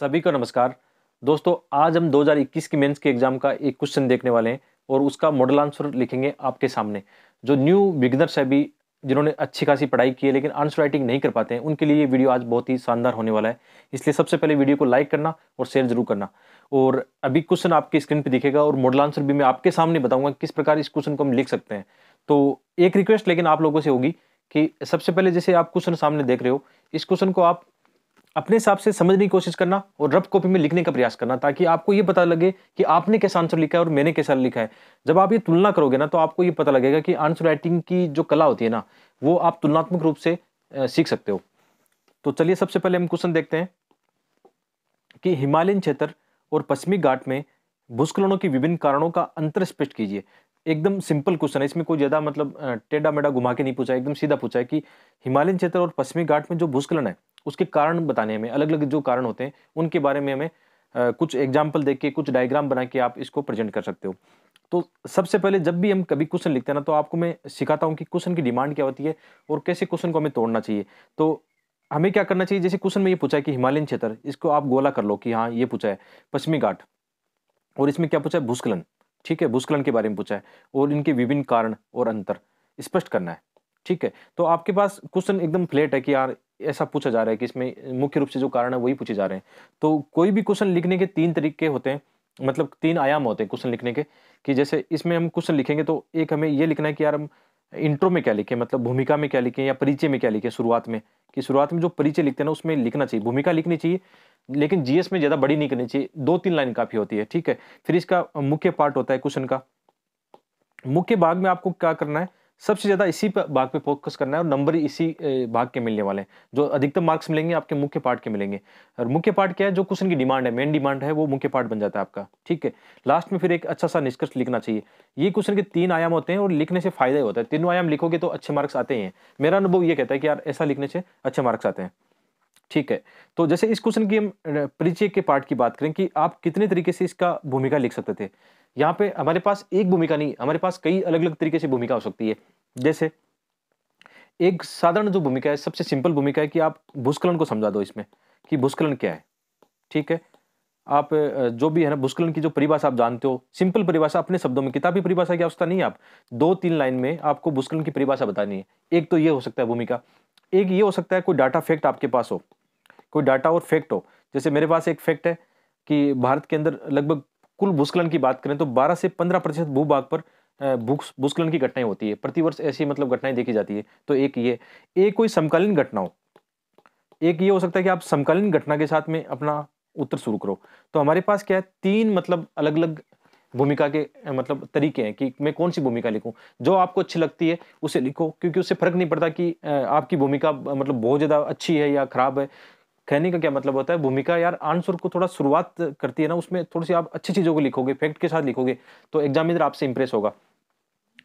सभी को नमस्कार। दोस्तों, आज हम 2021 की मेंस के एग्जाम का एक क्वेश्चन देखने वाले हैं और उसका मॉडल आंसर लिखेंगे आपके सामने। जो न्यू बिगिनर्स है भी, जिन्होंने अच्छी खासी पढ़ाई की है लेकिन आंसर राइटिंग नहीं कर पाते हैं, उनके लिए ये वीडियो आज बहुत ही शानदार होने वाला है। इसलिए सबसे पहले वीडियो को लाइक करना और शेयर जरूर करना। और अभी क्वेश्चन आपकी स्क्रीन पे दिखेगा और मॉडल आंसर भी मैं आपके सामने बताऊंगा किस प्रकार इस क्वेश्चन को हम लिख सकते हैं। तो एक रिक्वेस्ट लेकिन आप लोगों से होगी कि सबसे पहले जैसे आप क्वेश्चन सामने देख रहे हो, इस क्वेश्चन को आप अपने हिसाब से समझने की कोशिश करना और रफ कॉपी में लिखने का प्रयास करना, ताकि आपको ये पता लगे कि आपने कैसा आंसर लिखा है और मैंने कैसा लिखा है। जब आप ये तुलना करोगे ना, तो आपको ये पता लगेगा कि आंसर राइटिंग की जो कला होती है ना, वो आप तुलनात्मक रूप से सीख सकते हो। तो चलिए सबसे पहले हम क्वेश्चन देखते हैं कि हिमालयन क्षेत्र और पश्चिमी घाट में भूस्खलनों की विभिन्न कारणों का अंतर स्पष्ट कीजिए। एकदम सिंपल क्वेश्चन है, इसमें कोई ज्यादा मतलब टेढ़ा मेढ़ा घुमा के नहीं पूछा है, एकदम सीधा पूछा है कि हिमालयन क्षेत्र और पश्चिमी घाट में जो भूस्खलन है उसके कारण बताने हमें, अलग अलग जो कारण होते हैं उनके बारे में हमें कुछ एग्जाम्पल देके, कुछ डायग्राम बना के आप इसको प्रेजेंट कर सकते हो। तो सबसे पहले जब भी हम कभी क्वेश्चन लिखते हैं ना, तो आपको मैं सिखाता हूँ कि क्वेश्चन की डिमांड क्या होती है और कैसे क्वेश्चन को हमें तोड़ना चाहिए। तो हमें क्या करना चाहिए, जैसे क्वेश्चन में ये पूछा है कि हिमालयन क्षेत्र, इसको आप गोला कर लो कि हाँ ये पूछा है पश्चिमी घाट, और इसमें क्या पूछा है, भूस्खलन। ठीक है, भूस्खलन के बारे में पूछा है और इनके विभिन्न कारण और अंतर स्पष्ट करना है। ठीक है, तो आपके पास क्वेश्चन एकदम फ्लैट है कि यार ऐसा पूछा जा रहा है कि इसमें मुख्य रूप से जो कारण है वही पूछे जा रहे हैं। तो कोई भी क्वेश्चन लिखने के तीन तरीके होते हैं, मतलब तीन आयाम होते हैं क्वेश्चन लिखने के। कि जैसे इसमें हम क्वेश्चन लिखेंगे तो एक हमें ये लिखना है कि यार हम इंट्रो में क्या लिखें, मतलब भूमिका में क्या लिखें या परिचय में क्या लिखें शुरुआत में। कि शुरुआत में जो परिचय लिखते हैं ना, उसमें लिखना चाहिए, भूमिका लिखनी चाहिए, लेकिन जीएस में ज्यादा बड़ी नहीं करनी चाहिए, 2-3 लाइन काफी होती है। ठीक है, फिर इसका मुख्य पार्ट होता है क्वेश्चन का। मुख्य भाग में आपको क्या करना है, सबसे ज्यादा इसी भाग पे फोकस करना है और नंबर इसी भाग के मिलने वाले हैं। जो अधिकतम मार्क्स मिलेंगे आपके मुख्य पार्ट के मिलेंगे। और मुख्य पार्ट क्या है, जो क्वेश्चन की डिमांड है, मेन डिमांड है, वो मुख्य पार्ट बन जाता है आपका। ठीक है, लास्ट में फिर एक अच्छा सा निष्कर्ष लिखना चाहिए। ये क्वेश्चन के तीन आयाम होते हैं और लिखने से फायदा ही होता है। तीनों आयाम लिखोगे तो अच्छे मार्क्स आते ही हैं। मेरा अनुभव ये कहता है कि यार ऐसा लिखने से अच्छे मार्क्स आते हैं। ठीक है, तो जैसे इस क्वेश्चन की हम परिचय के पार्ट की बात करें कि आप कितने तरीके से इसका भूमिका लिख सकते थे। यहाँ पे हमारे पास एक भूमिका नहीं, हमारे पास कई अलग अलग तरीके से भूमिका हो सकती है। जैसे एक साधारण जो भूमिका है, सबसे सिंपल भूमिका है कि आप भूस्खलन को समझा दो इसमें, कि भूस्खलन क्या है। ठीक है, आप जो भी है ना, भूस्खलन की जो परिभाषा आप जानते हो, सिंपल परिभाषा अपने शब्दों में, किताबी परिभाषा की आवश्यकता नहीं है। आप 2-3 लाइन में आपको भूस्खलन की परिभाषा बतानी है। एक तो ये हो सकता है भूमिका। एक ये हो सकता है कोई डाटा फैक्ट आपके पास हो, कोई डाटा और फैक्ट हो। जैसे मेरे पास एक फैक्ट है कि भारत के अंदर लगभग कुल भूस्खलन की बात करें तो 12 से 15% भूभाग पर भूस्खलन की घटनाएं होती है प्रतिवर्ष, ऐसी मतलब घटनाएं देखी जाती है। तो एक ये, एक कोई समकालीन घटना हो। एक ये हो सकता है कि आप समकालीन घटना के साथ में अपना उत्तर शुरू करो। तो हमारे पास क्या है, तीन मतलब अलग अलग भूमिका के मतलब तरीके हैं कि मैं कौन सी भूमिका लिखूं। जो आपको अच्छी लगती है उसे लिखो, क्योंकि उससे फर्क नहीं पड़ता कि आपकी भूमिका मतलब बहुत ज्यादा अच्छी है या खराब है। कहने का क्या मतलब होता है, भूमिका यार आंसर को थोड़ा शुरुआत करती है ना, उसमें थोड़ी सी आप अच्छी चीजों को लिखोगे, फैक्ट के साथ लिखोगे, तो एग्जामिनर आपसे इंप्रेस होगा।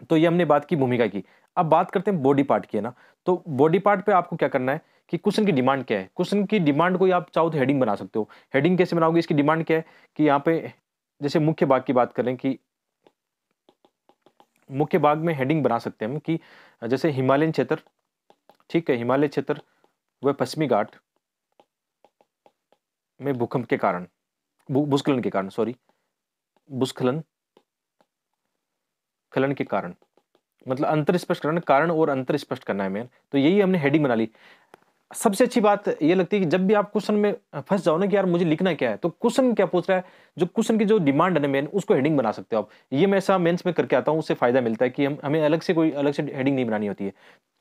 तो ये हमने बात की भूमिका की। अब बात करते हैं बॉडी पार्ट की, है ना। तो बॉडी पार्ट पे आपको क्या करना है कि क्वेश्चन की डिमांड क्या है। क्वेश्चन की डिमांड को आप चाहो तो हेडिंग बना सकते हो। हेडिंग कैसे बनाओगे, इसकी डिमांड क्या है कि यहाँ पे जैसे मुख्य भाग की बात करें कि मुख्य भाग में हेडिंग बना सकते हैं हम कि जैसे हिमालयन क्षेत्र। ठीक है, हिमालय क्षेत्र व पश्चिमी घाट में भूकंप के कारण, भूस्खलन के कारण, सॉरी, भूस्खलन खलन के कारण, मतलब अंतर स्पष्ट करना, कारण और अंतर स्पष्ट करना है मेन। तो यही हमने हेडिंग बना ली। सबसे अच्छी बात ये लगती है कि जब भी आप क्वेश्चन में फंस जाओ ना कि यार मुझे लिखना क्या है, तो क्वेश्चन क्या पूछ रहा है, जो क्वेश्चन की जो डिमांड है ना मेन, उसको हेडिंग बना सकते हो आप। ये मैं ऐसा मेंस में करके आता हूँ, उससे फायदा मिलता है कि हमें अलग से कोई अलग से हेडिंग नहीं बनानी होती है।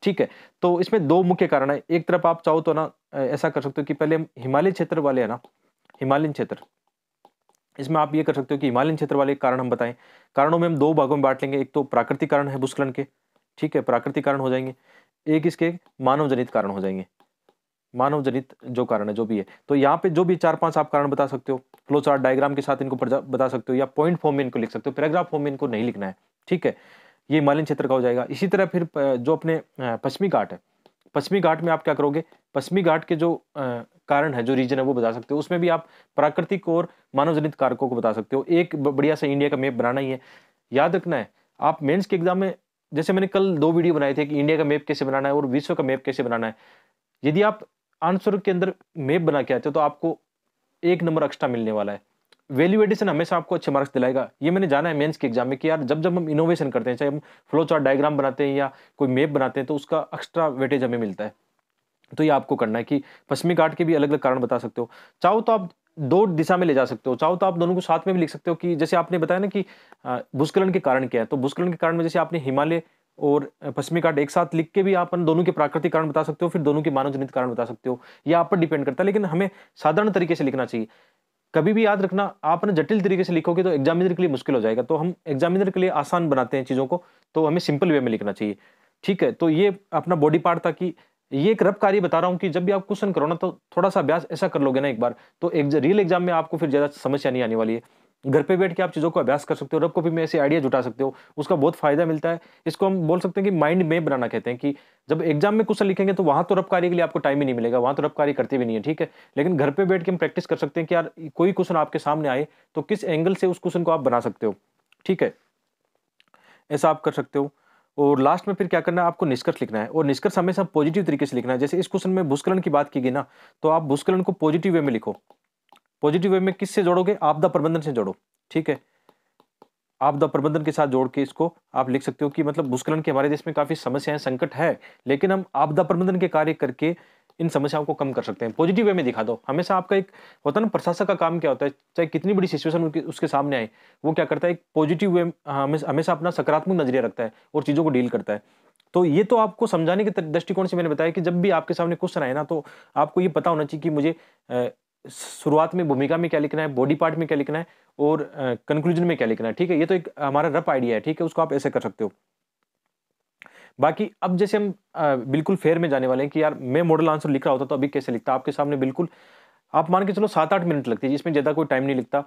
ठीक है, तो इसमें दो मुख्य कारण है। एक तरफ आप चाहो तो ना ऐसा कर सकते हो कि पहले हम हिमालय क्षेत्र वाले है ना, हिमालयन क्षेत्र, इसमें आप ये कर सकते हो कि हिमालयन क्षेत्र वाले कारण हम बताएं। कारणों में हम दो भागों में बांट लेंगे। एक तो प्राकृतिक कारण है भूस्खलन के, ठीक है, प्राकृतिक कारण हो जाएंगे। एक इसके मानव जनित कारण हो जाएंगे, मानव जनित जो कारण है जो भी है। तो यहाँ पे जो भी 4-5 आप कारण बता सकते हो, फ्लो चार्ट डायग्राम के साथ इनको बता सकते हो, या पॉइंट फॉर्म में इनको लिख सकते हो, पैराग्राफ फॉर्म में इनको नहीं लिखना है। ठीक है, ये हिमालयन क्षेत्र का हो जाएगा। इसी तरह फिर जो अपने पश्चिमी घाट है, पश्चिमी घाट में आप क्या करोगे, पश्चिमी घाट के जो कारण है, जो रीजन है वो बता सकते हो। उसमें भी आप प्राकृतिक और मानव जनित कारकों को बता सकते हो। एक बढ़िया सा इंडिया का मैप बनाना ही है। याद रखना है, आप मेंस के एग्जाम में, जैसे मैंने कल 2 वीडियो बनाए थे कि इंडिया का मैप कैसे बनाना है और विश्व का मैप कैसे बनाना है। यदि आप आंसर के अंदर मैप बना के आते हो तो आपको 1 नंबर एक्स्ट्रा मिलने वाला है। वैल्यू एडिशन हमेशा आपको अच्छे मार्क्स दिलाएगा। ये मैंने जाना है मेंस के एग्जाम में कि यार जब हम इनोवेशन करते हैं, चाहे हम फ्लो चार्ट डायग्राम बनाते हैं या कोई मैप बनाते हैं, तो उसका एक्स्ट्रा वेटेज हमें मिलता है। तो ये आपको करना है कि पश्चिमी घाट के भी अलग-अलग कारण बता सकते हो। चाहो तो आप 2 दिशा में ले जा सकते हो, चाहो तो आप दोनों को साथ में भी लिख सकते हो कि जैसे आपने बताया ना कि भूस्खलन के कारण क्या है, तो भूस्खलन के कारण में जैसे आपने हिमालय और पश्चिमी घाट एक साथ लिख के भी आप उन दोनों के प्राकृतिक कारण बता सकते हो, फिर दोनों के मानव जनित कारण बता सकते हो। ये आप पर डिपेंड करता है, लेकिन हमें साधारण तरीके से लिखना चाहिए। कभी भी याद रखना, आप ना जटिल तरीके से लिखोगे तो एग्जामिनर के लिए मुश्किल हो जाएगा। तो हम एग्जामिनर के लिए आसान बनाते हैं चीज़ों को, तो हमें सिंपल वे में लिखना चाहिए। ठीक है? तो ये अपना बॉडी पार्ट था कि ये एक रफ कार्य बता रहा हूँ कि जब भी आप क्वेश्चन करो ना, तो थोड़ा-सा अभ्यास ऐसा कर लोगे ना एक बार, तो रियल एग्जाम में आपको फिर ज़्यादा समस्या नहीं आने वाली है। घर पे बैठ के आप चीज़ों को अभ्यास कर सकते हो, रफ कॉपी में ऐसे आइडिया जुटा सकते हो, उसका बहुत फ़ायदा मिलता है। इसको हम बोल सकते हैं कि माइंड मैप बनाना कहते हैं कि जब एग्जाम में क्वेश्चन लिखेंगे तो वहाँ तो रफ कार्य के लिए आपको टाइम ही नहीं मिलेगा, वहाँ तो रफ कार्य करते भी नहीं है, ठीक है? लेकिन घर पे बैठ के हम प्रैक्टिस कर सकते हैं कि यार कोई क्वेश्चन आपके सामने आए, तो किस एंगल से उस क्वेश्चन को आप बना सकते हो, ठीक है? ऐसा आप कर सकते हो। और लास्ट में फिर क्या करना है, आपको निष्कर्ष लिखना है और निष्कर्ष हमेशा पॉजिटिव तरीके से लिखना है। जैसे इस क्वेश्चन में भूस्खलन की बात की गई ना, तो आप भूस्खलन को पॉजिटिव वे में लिखो। पॉजिटिव वे में किससे जोड़ोगे? आपदा प्रबंधन से जोड़ो, ठीक है? आपदा प्रबंधन के साथ जोड़ के इसको आप लिख सकते हो कि मतलब भूस्खलन की हमारे देश में काफ़ी समस्याएँ, संकट है, लेकिन हम आपदा प्रबंधन के कार्य करके इन समस्याओं को कम कर सकते हैं। पॉजिटिव वे में दिखा दो। हमेशा आपका एक होता है ना, प्रशासक का काम क्या होता है, चाहे कितनी बड़ी सिचुएशन उनके उसके सामने आए, वो क्या करता है, एक पॉजिटिव वे हमेशा अपना सकारात्मक नज़रिया रखता है और चीज़ों को डील करता है। तो ये तो आपको समझाने के दृष्टिकोण से मैंने बताया कि जब भी आपके सामने क्वेश्चन आए ना, तो आपको ये पता होना चाहिए कि मुझे अ, शुरुआत में भूमिका में क्या लिखना है, बॉडी पार्ट में क्या लिखना है और कंक्लूजन में क्या लिखना है, ठीक है? ये तो एक हमारा रफ आइडिया है, ठीक है? उसको आप ऐसे कर सकते हो। बाकी अब जैसे हम बिल्कुल फेयर में जाने वाले हैं कि यार मैं मॉडल आंसर लिख रहा होता तो अभी कैसे लिखता? आपके सामने बिल्कुल आप मान के चलो 7-8 मिनट लगती है, जिसमें ज़्यादा कोई टाइम नहीं लगता।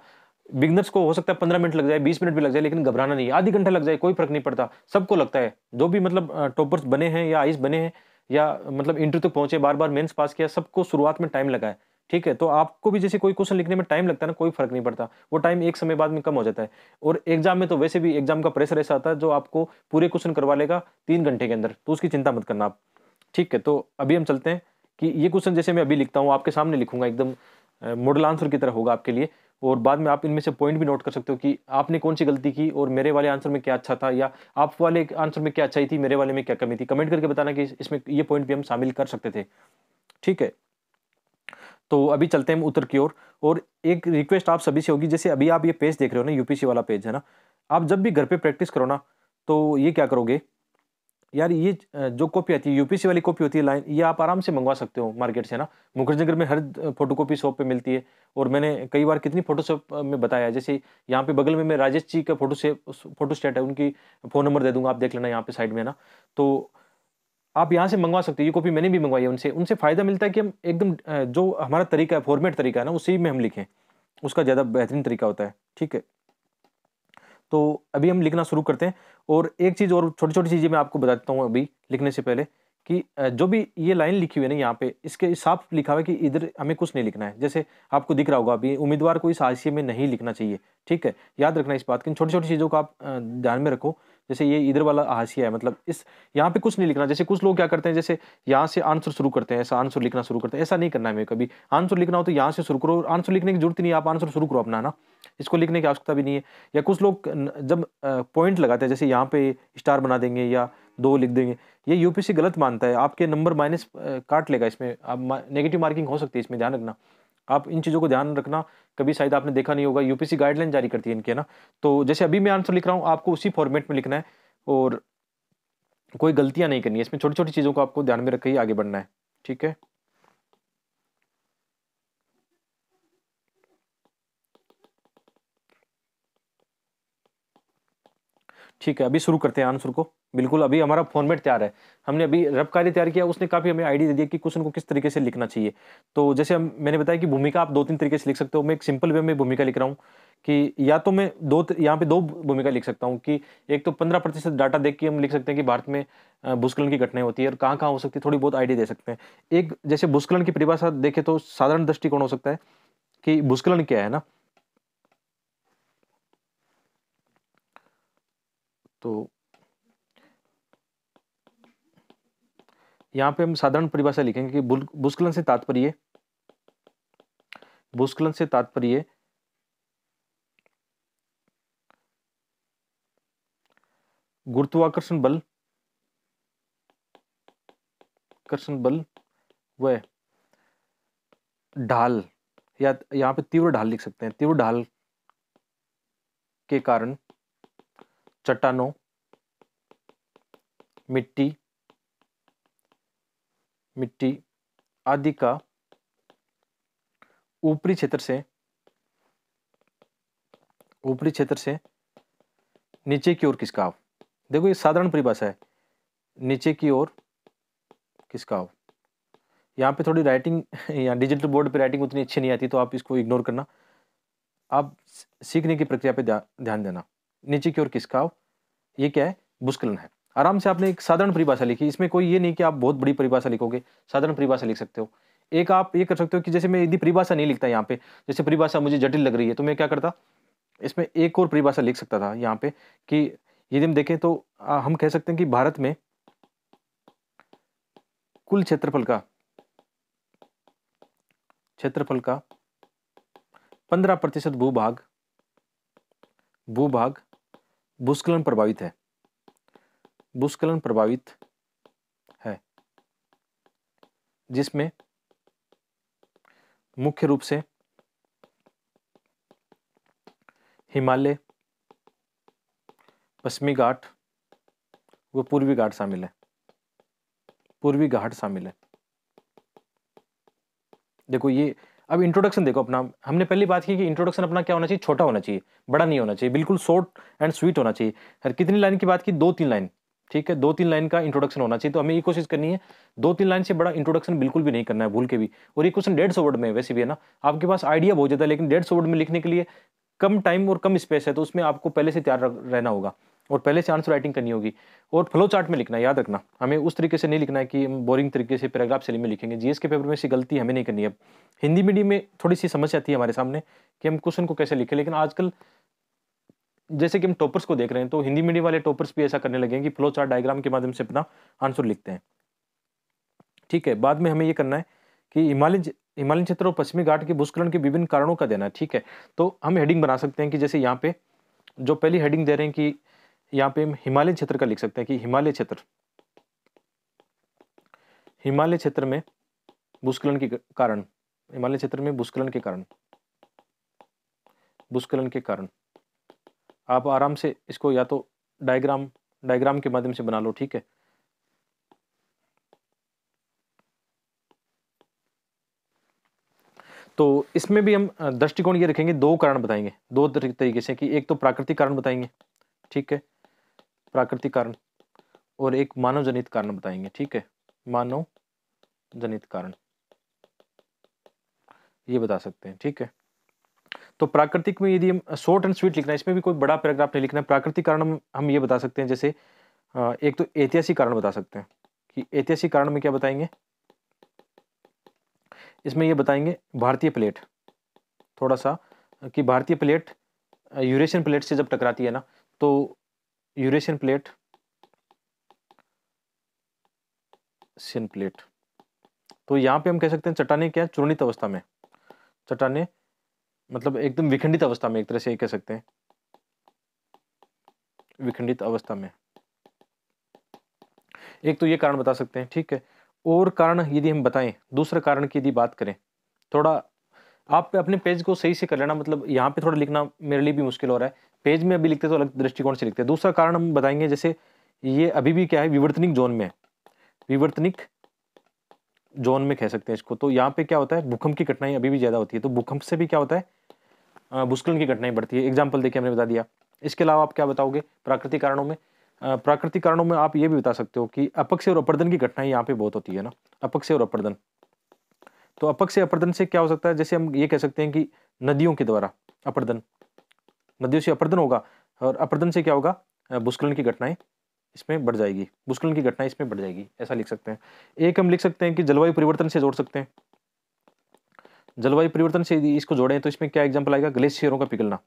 बिगिनर्स को हो सकता है 15 मिनट लग जाए, 20 मिनट भी लग जाए, लेकिन घबराना नहीं है। आधी घंटा लग जाए, कोई फ़र्क नहीं पड़ता। सबको लगता है, जो भी मतलब टॉपर्स बने हैं या आईएएस बने हैं या मतलब इंटरव्यू तक पहुँचे, बार-बार मेंस पास किया, सबको शुरुआत में टाइम लगा है। ठीक है? तो आपको भी जैसे कोई क्वेश्चन लिखने में टाइम लगता है ना, कोई फ़र्क नहीं पड़ता। वो टाइम एक समय बाद में कम हो जाता है और एग्ज़ाम में तो वैसे भी एग्ज़ाम का प्रेशर ऐसा आता है जो आपको पूरे क्वेश्चन करवा लेगा 3 घंटे के अंदर, तो उसकी चिंता मत करना आप। ठीक है? तो अभी हम चलते हैं कि ये क्वेश्चन जैसे मैं अभी लिखता हूँ, आपके सामने लिखूँगा एकदम मॉडल आंसर की तरह होगा आपके लिए और बाद में आप इनमें से पॉइंट भी नोट कर सकते हो कि आपने कौन-सी गलती की और मेरे वाले आंसर में क्या अच्छा था या आप वाले आंसर में क्या अच्छाई थी, मेरे वाले में क्या कमी थी। कमेंट करके बताना कि इसमें ये पॉइंट भी हम शामिल कर सकते थे। ठीक है? तो अभी चलते हैं हम उत्तर की ओर और एक रिक्वेस्ट आप सभी से होगी, जैसे अभी आप ये पेज देख रहे हो ना, यूपीएससी वाला पेज है ना, आप जब भी घर पे प्रैक्टिस करो ना, तो ये क्या करोगे यार, ये जो कॉपी आती है, यूपीसी वाली कॉपी होती है लाइन, ये आप आराम से मंगवा सकते हो मार्केट से ना। मुखर्जी नगर में हर फोटोकॉपी शॉप पे मिलती है और मैंने कई बार कितनी फोटोशॉप में बताया है। जैसे यहाँ पे बगल में मैं राजेश जी का फोटोस्टेट है, उनकी फ़ोन नंबर दे दूँगा, आप देख लेना यहाँ पे साइड में ना। तो आप यहाँ से मंगवा सकते हो, ये कॉपी मैंने भी मंगवाई है उनसे। उनसे फ़ायदा मिलता है कि हम एकदम जो हमारा तरीका है, फॉर्मेट तरीका है ना, उसी में हम लिखें, उसका ज़्यादा बेहतरीन तरीका होता है। ठीक है? तो अभी हम लिखना शुरू करते हैं और एक चीज़ और छोटी-छोटी चीज़ें मैं आपको बता देता हूँ अभी लिखने से पहले कि जो भी ये लाइन लिखी हुई है ना यहाँ पे, इसके साफ लिखा हुआ है कि इधर हमें कुछ नहीं लिखना है। जैसे आपको दिख रहा होगा अभी, उम्मीदवार को इस हाशिए में नहीं लिखना चाहिए, ठीक है? याद रखना इस बात की, इन छोटी-छोटी चीज़ों को आप ध्यान में रखो। जैसे ये इधर वाला हाशिया है, मतलब इस यहाँ पे कुछ नहीं लिखना। जैसे कुछ लोग क्या करते हैं, जैसे यहाँ से आंसर शुरू करते हैं, ऐसा आंसर लिखना शुरू करते हैं, ऐसा नहीं करना है हमें कभी। आंसर लिखना हो तो यहाँ से शुरू करो और आंसर लिखने की ज़रूरत ही नहीं है, आप आंसर शुरू करो अपना, है ना? इसको लिखने की आवश्यकता भी नहीं है। या कुछ लोग जब पॉइंट लगाते हैं, जैसे यहाँ पे स्टार बना देंगे या 2 लिख देंगे, ये यूपीएससी गलत मानता है, आपके नंबर माइनस काट लेगा इसमें, आप नेगेटिव मार्किंग हो सकती है इसमें, ध्यान रखना। आप इन चीज़ों को ध्यान रखना, कभी शायद आपने देखा नहीं होगा, यूपीएससी गाइडलाइन जारी करती है इनकी, है ना? तो जैसे अभी मैं आंसर लिख रहा हूँ, आपको उसी फॉर्मेट में लिखना है और कोई गलतियाँ नहीं करनी है, इसमें छोटी-छोटी चीज़ों को आपको ध्यान में रख के ही आगे बढ़ना है, ठीक है? ठीक है, अभी शुरू करते हैं आंसर को। बिल्कुल, अभी हमारा फॉर्मेट तैयार है। हमने अभी रफ कार्य तैयार किया, उसने काफ़ी हमें आइडिया दे दिया कि क्वेश्चन को किस तरीके से लिखना चाहिए। तो जैसे मैंने बताया कि भूमिका आप 2-3 तरीके से लिख सकते हो। मैं एक सिंपल वे में भूमिका लिख रहा हूँ कि या तो मैं 2 यहाँ पे 2 भूमिका लिख सकता हूँ कि एक तो 15% डाटा देख के हम लिख सकते हैं कि भारत में भूस्खलन की घटनाएँ होती है और कहाँ-कहाँ हो सकती है, थोड़ी बहुत आइडिया दे सकते हैं। एक जैसे भूस्खलन की परिभाषा देखें तो साधारण दृष्टिकोण हो सकता है कि भूस्खलन क्या है ना? तो यहाँ पे हम साधारण परिभाषा लिखेंगे कि भूस्खलन से तात्पर्य भूस्खलन से तात्पर्य गुरुत्वाकर्षण बल, आकर्षण बल व ढाल, या यहाँ पे तीव्र ढाल लिख सकते हैं, तीव्र ढाल के कारण चट्टानों, मिट्टी आदि का ऊपरी क्षेत्र से नीचे की ओर खिसकाव। देखो ये साधारण परिभाषा है, नीचे की ओर खिसकाव। यहाँ पे थोड़ी राइटिंग या डिजिटल बोर्ड पे राइटिंग उतनी अच्छी नहीं आती, तो आप इसको इग्नोर करना, आप सीखने की प्रक्रिया पे ध्यान देना। नीचे की ओर खिसकाव, ये क्या है? भूस्खलन है। आराम से आपने एक साधारण परिभाषा लिखी, इसमें कोई ये नहीं कि आप बहुत बड़ी परिभाषा लिखोगे, साधारण परिभाषा लिख सकते हो। एक आप ये कर सकते हो कि जैसे मैं यदि परिभाषा नहीं लिखता यहाँ पे, जैसे परिभाषा मुझे जटिल लग रही है, तो मैं क्या करता, इसमें एक और परिभाषा लिख सकता था यहाँ पे कि यदि हम देखें तो हम कह सकते हैं कि भारत में कुल क्षेत्रफल का 15% भूभाग भूस्खलन प्रभावित है, जिसमें मुख्य रूप से हिमालय, पश्चिमी घाट व पूर्वी घाट शामिल है। देखो ये अब इंट्रोडक्शन देखो अपना, हमने पहली बात की कि इंट्रोडक्शन अपना क्या होना चाहिए? छोटा होना चाहिए, बड़ा नहीं होना चाहिए, बिल्कुल शॉर्ट एंड स्वीट होना चाहिए। हर कितनी लाइन की बात की? 2-3 लाइन, ठीक है, 2-3 लाइन का इंट्रोडक्शन होना चाहिए। तो हमें ये कोशिश करनी है 2-3 लाइन से बड़ा इंट्रोडक्शन बिल्कुल भी नहीं करना है, भूल के भी। और ये क्वेश्चन 150 वर्ड में वैसे भी है ना, आपके पास आइडिया बहुत ज्यादा है, लेकिन 150 वर्ड में लिखने के लिए कम टाइम और कम स्पेस है, तो उसमें आपको पहले से तैयार रहना होगा और पहले से आंसर राइटिंग करनी होगी। और फ्लो चार्ट में लिखना है, याद रखना, हमें उस तरीके से नहीं लिखना है कि हम बोरिंग तरीके से पैराग्राफ शैली में लिखेंगे। जीएस के पेपर में से गलती हमें नहीं करनी है। हिंदी मीडियम में थोड़ी सी समस्या आती है हमारे सामने कि हम क्वेश्चन को कैसे लिखें, लेकिन आजकल जैसे कि हम टॉपर्स को देख रहे हैं, तो हिंदी मीडियम वाले टॉपर्स भी ऐसा करने लगे हैं कि फ्लो चार्ट डायग्राम के माध्यम से अपना आंसर लिखते हैं, ठीक है। बाद में हमें ये करना है कि हिमालयन क्षेत्र और पश्चिमी घाट के भूस्खलन के विभिन्न कारणों का देना है, ठीक है। तो हम हेडिंग बना सकते हैं कि जैसे यहाँ पे जो पहली हेडिंग दे रहे हैं कि यहाँ पे हम हिमालय क्षेत्र का लिख सकते हैं कि हिमालय क्षेत्र में भूस्खलन के कारण, हिमालय क्षेत्र में भूस्खलन के कारण आप आराम से इसको या तो डायग्राम के माध्यम से बना लो, ठीक है। तो इसमें भी हम दृष्टिकोण ये रखेंगे, 2 कारण बताएंगे, 2 तरीके से, कि एक तो प्राकृतिक कारण बताएंगे, ठीक है, प्राकृतिक कारण, और एक मानव जनित कारण बताएंगे, ठीक है, मानव जनित कारण ये बता सकते हैं, ठीक है। तो प्राकृतिक में यदि हम शॉर्ट एंड स्वीट लिखना है, इसमें भी कोई बड़ा पैराग्राफ नहीं लिखना है। प्राकृतिक कारण हम ये बता सकते हैं, जैसे एक तो ऐतिहासिक कारण बता सकते हैं कि ऐतिहासिक कारण में क्या बताएंगे, इसमें ये बताएंगे भारतीय प्लेट, थोड़ा सा कि भारतीय प्लेट यूरेशियन प्लेट से जब टकराती है ना, तो यूरेशियन प्लेट तो यहाँ पे हम कह सकते हैं चट्टाने क्या, चूर्णित अवस्था में, चट्टाने मतलब एकदम विखंडित अवस्था में, एक तरह से ये कह सकते हैं विखंडित अवस्था में। एक तो ये कारण बता सकते हैं, ठीक है। और कारण यदि हम बताएं, दूसरे कारण की यदि बात करें, थोड़ा आप अपने पेज को सही से कर लेना, मतलब यहाँ पे थोड़ा लिखना मेरे लिए भी मुश्किल हो रहा है, पेज में अभी लिखते तो अलग दृष्टिकोण से लिखते हैं। दूसरा कारण हम बताएंगे, जैसे ये अभी भी क्या है, विवर्तनिक जोन में है, विवर्तनिक जोन में कह सकते हैं इसको। तो यहाँ पे क्या होता है, भूकंप की घटनाएं अभी भी ज्यादा होती है, तो भूकंप से भी क्या होता है, भूस्खलन की घटनाएं बढ़ती है। एग्जाम्पल देखिए हमने बता दिया। इसके अलावा आप क्या बताओगे प्राकृतिक कारणों में? प्राकृतिक कारणों में आप ये भी बता सकते हो कि अपक्षय और अपर्दन की घटनाएं यहाँ पे बहुत होती है ना, अपक्षय और अपर्दन। तो अपक्षय अपर्दन से क्या हो सकता है, जैसे हम ये कह सकते हैं कि नदियों के द्वारा अपर्दन, नदियों से अपर्दन होगा, और अपर्दन से क्या होगा, भूस्खलन की घटनाएं इसमें बढ़ जाएगी, भूस्खलन की घटनाएं इसमें बढ़ जाएगी, ऐसा लिख सकते हैं। एक हम लिख सकते हैं कि जलवायु परिवर्तन से जोड़ सकते हैं, जलवायु परिवर्तन से यदि इसको जोड़ें तो इसमें क्या एग्जाम्पल आएगा, ग्लेशियरों का पिघलना।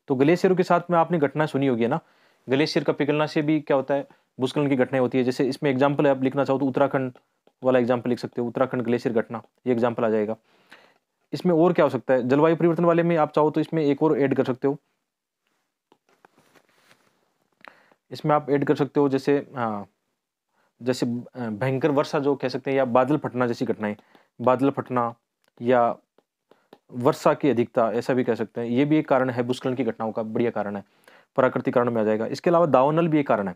तो ग्लेशियरों के साथ में आपने घटना सुनी होगी ना, ग्लेशियर का पिघलना से भी क्या होता है, भूस्खलन की घटनाएं होती है। जैसे इसमें एग्जाम्पल आप लिखना चाहो तो उत्तराखंड वाला एग्जाम्पल लिख सकते हो, उत्तराखंड ग्लेशियर घटना, ये एग्जाम्पल आ जाएगा। इसमें और क्या हो सकता है, जलवायु परिवर्तन वाले में आप चाहो तो इसमें एक और ऐड कर सकते हो, इसमें आप ऐड कर सकते हो जैसे हाँ, जैसे भयंकर वर्षा जो कह सकते हैं, या बादल फटना जैसी घटनाएं, बादल फटना या वर्षा की अधिकता, ऐसा भी कह सकते हैं। ये भी एक कारण है भूस्खलन की घटनाओं का, बढ़िया कारण है, प्राकृतिक कारण में आ जाएगा। इसके अलावा दावानल भी एक कारण है,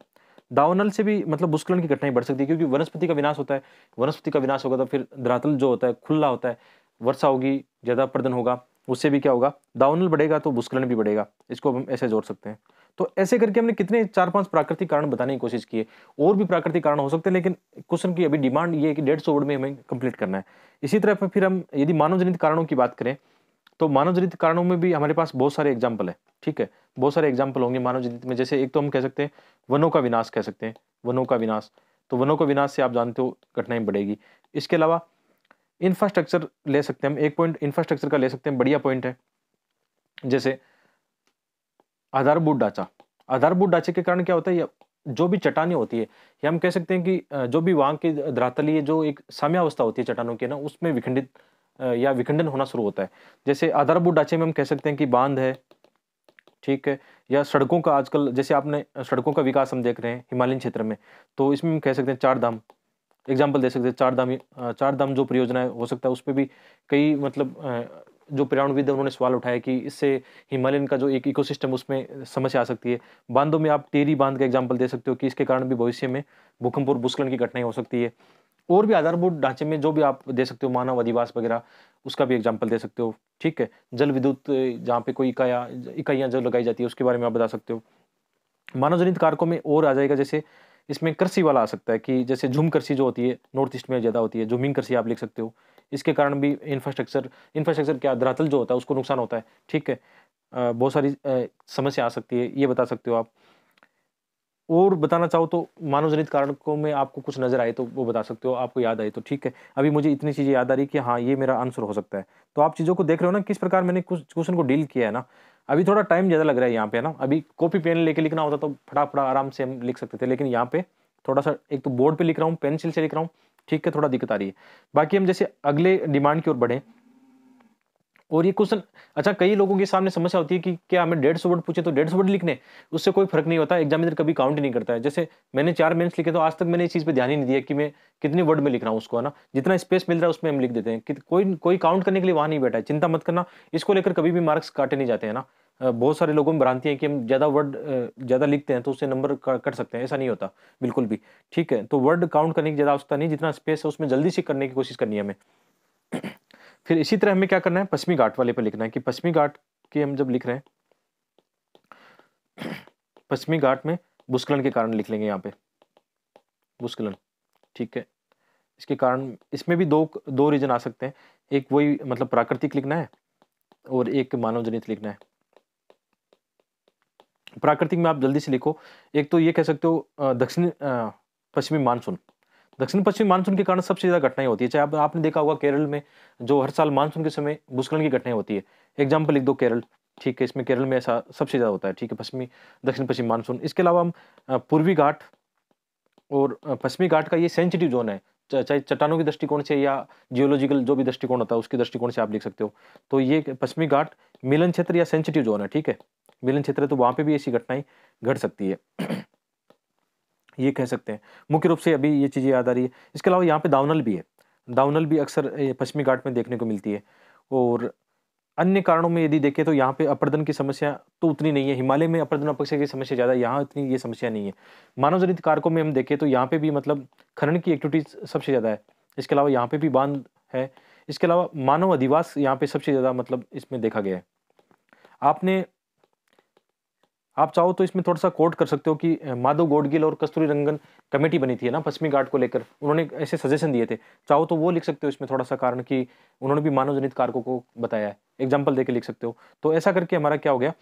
दावानल से भी मतलब भूस्खलन की घटनाएं बढ़ सकती है, क्योंकि वनस्पति का विनाश होता है, वनस्पति का विनाश होगा तो फिर धरातल जो होता है खुला होता है, वर्षा होगी, ज्यादा अपर्दन होगा, उससे भी क्या होगा, दावानल बढ़ेगा तो भूस्खलन भी बढ़ेगा। इसको हम ऐसे जोड़ सकते हैं। तो ऐसे करके हमने कितने 4-5 प्राकृतिक कारण बताने की कोशिश की है, और भी प्राकृतिक कारण हो सकते हैं, लेकिन क्वेश्चन की अभी डिमांड ये है कि 150 वर्ड में हमें कंप्लीट करना है। इसी तरह फिर हम यदि मानव जनित कारणों की बात करें, तो मानव जनित कारणों में भी हमारे पास बहुत सारे एग्जाम्पल है, ठीक है, बहुत सारे एग्जाम्पल होंगे मानव जनित में। जैसे एक तो हम कह सकते हैं वनों का विनाश, कह सकते हैं वनों का विनाश, तो वनों का विनाश से आप जानते हो घटनाएं बढ़ेगी। इसके अलावा इंफ्रास्ट्रक्चर ले सकते हैं हम, एक पॉइंट इंफ्रास्ट्रक्चर का ले सकते हैं, बढ़िया पॉइंट है। जैसे आधारभूत ढांचा, आधारभूत ढांचे के कारण क्या होता है, जो भी चट्टानें होती है, या हम कह सकते हैं कि जो भी वहां की धरातलीय जो एक साम्यावस्था होती है चट्टानों की ना, उसमें विखंडित या विखंडन होना शुरू होता है। जैसे आधारभूत ढांचे में हम कह सकते हैं कि बांध है, ठीक है, या सड़कों का, आजकल जैसे आपने सड़कों का विकास हम देख रहे हैं हिमालयन क्षेत्र में, तो इसमें हम कह सकते हैं चार धाम एग्जाम्पल दे सकते हैं। चार धाम जो परियोजना है, हो सकता है उस पर भी कई मतलब जो पर्यावरणविद है उन्होंने सवाल उठाया कि इससे हिमालयन का जो एक इकोसिस्टम उसमें समस्या आ सकती है। बांधों में आप टेरी बांध का एग्जाम्पल दे सकते हो कि इसके कारण भी भविष्य में भूकंप और भूस्खलन की घटनाएं हो सकती है। और भी आधारभूत ढांचे में जो भी आप दे सकते हो, मानव अधिवास वगैरह, उसका भी एग्जाम्पल दे सकते हो, ठीक है। जल विद्युत, जहाँ पे कोई इकाइयाँ जो लगाई जाती है उसके बारे में आप बता सकते हो। मानव जनित कारकों में और आ जाएगा, जैसे इसमें कृषि वाला आ सकता है कि जैसे झूम कृषि जो होती है नॉर्थ ईस्ट में ज़्यादा होती है, झूमिंग कृषि आप लिख सकते हो। इसके कारण भी इंफ्रास्ट्रक्चर क्या, धरातल जो होता है उसको नुकसान होता है, ठीक है। बहुत सारी समस्या आ सकती है, ये बता सकते हो आप। और बताना चाहो तो मानव जनित कारकों में आपको कुछ नजर आए तो वो बता सकते हो, आपको याद आए तो, ठीक है। अभी मुझे इतनी चीजें याद आ रही कि हाँ ये मेरा आंसर हो सकता है। तो आप चीजों को देख रहे हो ना किस प्रकार मैंने कुछ क्वेश्चन को डील किया है ना। अभी थोड़ा टाइम ज्यादा लग रहा है यहाँ पे ना, अभी कॉपी पेन लेके लिखना होता तो फटाफट आराम से हम लिख सकते थे, लेकिन यहाँ पे थोड़ा सा, एक तो बोर्ड पे लिख रहा हूँ, पेंसिल से लिख रहा हूँ, ठीक है, थोड़ा दिक्कत आ रही है। बाकी हम जैसे अगले डिमांड की ओर बढ़े, और ये क्वेश्चन, अच्छा कई लोगों के सामने समस्या होती है कि क्या हमें 150 वर्ड पूछे तो 150 वर्ड लिखने, उससे कोई फर्क नहीं होता, एग्जामिनर कभी काउंट नहीं करता है। जैसे मैंने 4 मेंस लिखे तो आज तक मैंने इस चीज पे ध्यान ही नहीं दिया कि मैं कितने वर्ड में लिख रहा हूँ उसको, है ना, जितना स्पेस मिल रहा है उसमें हम लिख देते हैं कि कोई काउंट करने के लिए वहां नहीं बैठा है। चिंता मत करना, इसको लेकर कभी भी मार्क्स काटे नहीं जाते हैं ना। बहुत सारे लोगों में भ्रांति है कि हम ज्यादा वर्ड ज्यादा लिखते हैं तो उससे नंबर कट सकते हैं, ऐसा नहीं होता बिल्कुल भी, ठीक है। तो वर्ड काउंट करने की ज्यादा आवश्यकता नहीं, जितना स्पेस है उसमें जल्दी से करने की कोशिश करनी है हमें। फिर इसी तरह हमें क्या करना है, पश्चिमी घाट वाले पे लिखना है कि पश्चिमी घाट के हम जब लिख रहे हैं, पश्चिमी घाट में भूस्खलन के कारण लिख लेंगे यहाँ पे भूस्खलन, ठीक है। इसके कारण इसमें भी दो रीजन आ सकते हैं, एक वही मतलब प्राकृतिक लिखना है और एक मानव जनित लिखना है। प्राकृतिक में आप जल्दी से लिखो, एक तो ये कह सकते हो दक्षिण पश्चिमी मानसून, दक्षिण पश्चिमी मानसून के कारण सबसे ज्यादा घटनाएं होती है। चाहे आपने देखा होगा केरल में जो हर साल मानसून के समय भूस्खलन की घटनाएं होती है, एग्जाम्पल लिख दो केरल, ठीक है। इसमें केरल में ऐसा सबसे ज्यादा होता है, ठीक है, दक्षिण पश्चिमी मानसून। इसके अलावा हम पूर्वी घाट और पश्चिमी घाट का ये सेंसिटिव जोन है, चाहे चट्टानों के दृष्टिकोण से या जियोलॉजिकल जो भी दृष्टिकोण होता है उसके दृष्टिकोण से आप लिख सकते हो। तो ये पश्चिमी घाट मिलन क्षेत्र या सेंसिटिव जोन है, ठीक है, मिलन क्षेत्र है, तो वहां पे भी ऐसी घटनाएं घट सकती है। ये कह सकते हैं मुख्य रूप से, अभी ये चीजें याद आ रही है। इसके अलावा यहाँ पे दावनल भी है, दावनल भी अक्सर पश्चिमी घाट में देखने को मिलती है। और अन्य कारणों में यदि देखें तो यहाँ पे अपर्दन की समस्या तो उतनी नहीं है, हिमालय में अपर्दन अपक्षय की समस्या ज्यादा है, यहाँ इतनी ये समस्या नहीं है। मानव जनित कारकों में हम देखें तो यहाँ पे भी मतलब खनन की एक्टिविटीज सबसे ज्यादा है। इसके अलावा यहाँ पे भी बांध है। इसके अलावा मानव अधिवास यहाँ पे सबसे ज्यादा मतलब इसमें देखा गया है। आप चाहो तो इसमें थोड़ा सा कोट कर सकते हो कि माधव गोडगिल और कस्तूरी रंगन कमेटी बनी थी ना पश्चिमी घाट को लेकर, उन्होंने ऐसे सजेशन दिए थे, चाहो तो वो लिख सकते हो इसमें थोड़ा सा कारण कि उन्होंने भी मानव जनित कारकों को बताया है, एग्जाम्पल देके लिख सकते हो। तो ऐसा करके हमारा क्या हो गया,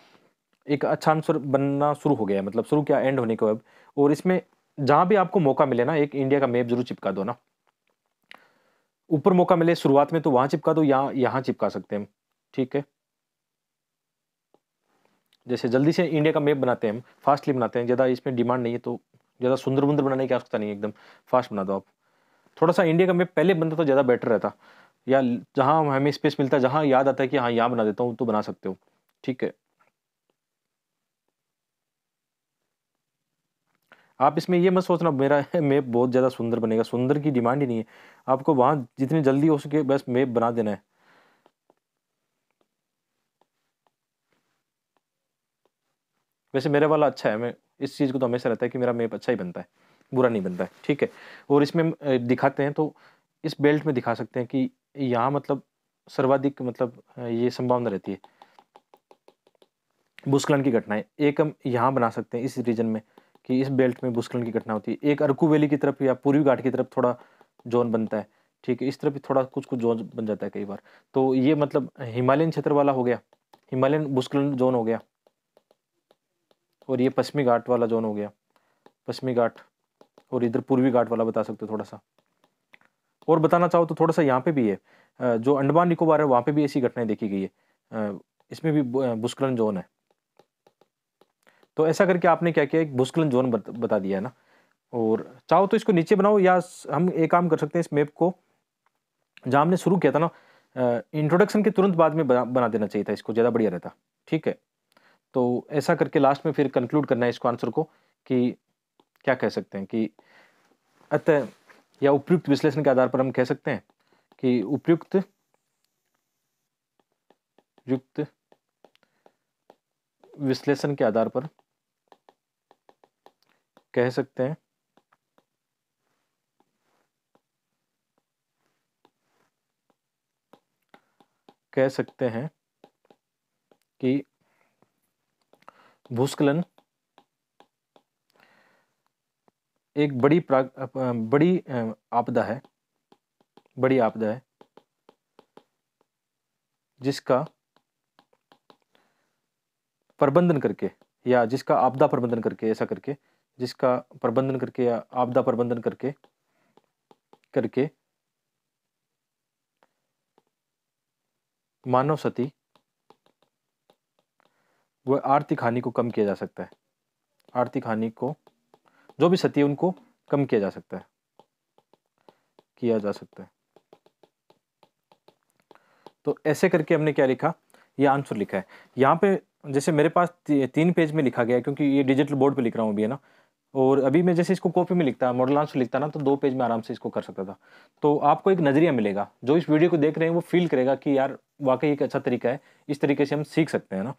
एक अच्छा आंसर बनना शुरू हो गया है, मतलब शुरू क्या, एंड होने को अब। और इसमें जहां भी आपको मौका मिले ना, एक इंडिया का मैप जरूर चिपका दो ना, ऊपर मौका मिले शुरुआत में तो वहां चिपका दो, यहाँ चिपका सकते हैं हम, ठीक है। जैसे जल्दी से इंडिया का मैप बनाते हैं हम, फास्टली बनाते हैं, ज़्यादा इसमें डिमांड नहीं है तो ज़्यादा सुंदर बुंदर बनाने की आवश्यकता नहीं है, एकदम फास्ट बना दो आप। थोड़ा सा इंडिया का मैप पहले बनता तो ज़्यादा बेटर रहता, या जहाँ हमें स्पेस मिलता है, जहाँ याद आता है कि हाँ यहाँ बना देता हूँ, तो बना सकते हो। ठीक है, आप इसमें ये मत सोचना मेरा मैप बहुत ज़्यादा सुंदर बनेगा, सुंदर की डिमांड ही नहीं है। आपको वहाँ जितनी जल्दी हो सके बस मैप बना देना है। वैसे मेरे वाला अच्छा है, मैं इस चीज़ को तो हमेशा रहता है कि मेरा मैप अच्छा ही बनता है, बुरा नहीं बनता है। ठीक है, और इसमें दिखाते हैं तो इस बेल्ट में दिखा सकते हैं कि यहाँ मतलब सर्वाधिक मतलब ये संभावना रहती है भूस्खलन की घटनाएं। एक हम यहाँ बना सकते हैं इस रीजन में कि इस बेल्ट में भूस्खलन की घटना होती है। एक अरकू वैली की तरफ या पूर्वी घाट की तरफ थोड़ा जोन बनता है। ठीक है, इस तरफ भी थोड़ा कुछ कुछ जोन बन जाता है कई बार। तो ये मतलब हिमालयन क्षेत्र वाला हो गया, हिमालयन भूस्खलन जोन हो गया, और ये पश्चिमी घाट वाला जोन हो गया, पश्चिमी घाट, और इधर पूर्वी घाट वाला बता सकते हो थोड़ा सा। और बताना चाहो तो थोड़ा सा यहाँ पे भी है, जो अंडमान निकोबार है वहाँ पे भी ऐसी घटनाएं देखी गई है, इसमें भी भूस्खलन जोन है। तो ऐसा करके आपने क्या किया, एक भूस्खलन जोन बता दिया है ना। और चाहो तो इसको नीचे बनाओ, या हम एक काम कर सकते हैं, इस मैप को जहाँ हमने शुरू किया था ना, इंट्रोडक्शन के तुरंत बाद में बना देना चाहिए था इसको, ज़्यादा बढ़िया रहता। ठीक है, तो ऐसा करके लास्ट में फिर कंक्लूड करना है इसको आंसर को, कि क्या कह सकते हैं कि अतः या उपयुक्त विश्लेषण के आधार पर हम कह सकते हैं कि उपयुक्त युक्त विश्लेषण के आधार पर कह सकते हैं कि भूस्खलन एक बड़ी आपदा है, बड़ी आपदा है जिसका प्रबंधन करके, या जिसका आपदा प्रबंधन करके, ऐसा करके, जिसका प्रबंधन करके या आपदा प्रबंधन करके करके मानव क्षति व आर्थिक हानि को कम किया जा सकता है। आर्थिक हानि को, जो भी क्षति है उनको कम किया जा सकता है, किया जा सकता है। तो ऐसे करके हमने क्या लिखा, ये आंसर लिखा है। यहाँ पे जैसे मेरे पास 3 पेज में लिखा गया है, क्योंकि ये डिजिटल बोर्ड पे लिख रहा हूँ अभी, है ना। और अभी मैं जैसे इसको कॉपी में लिखता, मॉडल आंसर लिखता ना, तो 2 पेज में आराम से इसको कर सकता था। तो आपको एक नजरिया मिलेगा, जो इस वीडियो को देख रहे हैं वो फील करेगा कि यार वाकई एक अच्छा तरीका है, इस तरीके से हम सीख सकते हैं ना।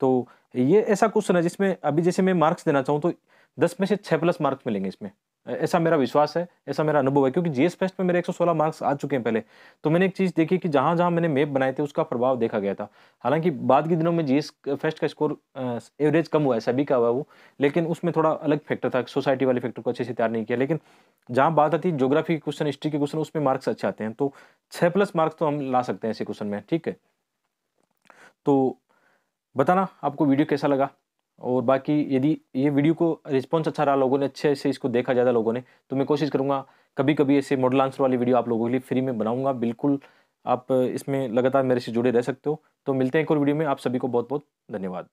तो ये ऐसा क्वेश्चन है जिसमें अभी जैसे मैं मार्क्स देना चाहूँ तो 10 में से 6 प्लस मार्क्स मिलेंगे इसमें, ऐसा मेरा विश्वास है, ऐसा मेरा अनुभव है। क्योंकि जीएस फेस्ट में मेरे 116 मार्क्स आ चुके हैं पहले। तो मैंने एक चीज़ देखी कि जहाँ जहाँ मैंने मैप बनाए थे उसका प्रभाव देखा गया था। हालांकि बाद के दिनों में जीएस फेस्ट का स्कोर एवरेज कम हुआ है, सभी का हुआ वो, लेकिन उसमें थोड़ा अलग फैक्टर था, सोसाइटी वाले फैक्टर को अच्छे से तैयार नहीं किया। लेकिन जहाँ बात आती है ज्योग्राफी के क्वेश्चन, हिस्ट्री के क्वेश्चन, उसमें मार्क्स अच्छे आते हैं। तो 6 प्लस मार्क्स तो हम ला सकते हैं ऐसे क्वेश्चन में। ठीक है, तो बताना आपको वीडियो कैसा लगा। और बाकी यदि ये वीडियो को रिस्पॉन्स अच्छा रहा, लोगों ने अच्छे से इसको देखा ज़्यादा लोगों ने, तो मैं कोशिश करूँगा कभी कभी ऐसे मॉडल आंसर वाली वीडियो आप लोगों के लिए फ्री में बनाऊंगा। बिल्कुल आप इसमें लगातार मेरे से जुड़े रह सकते हो। तो मिलते हैं एक और वीडियो में, आप सभी को बहुत बहुत धन्यवाद।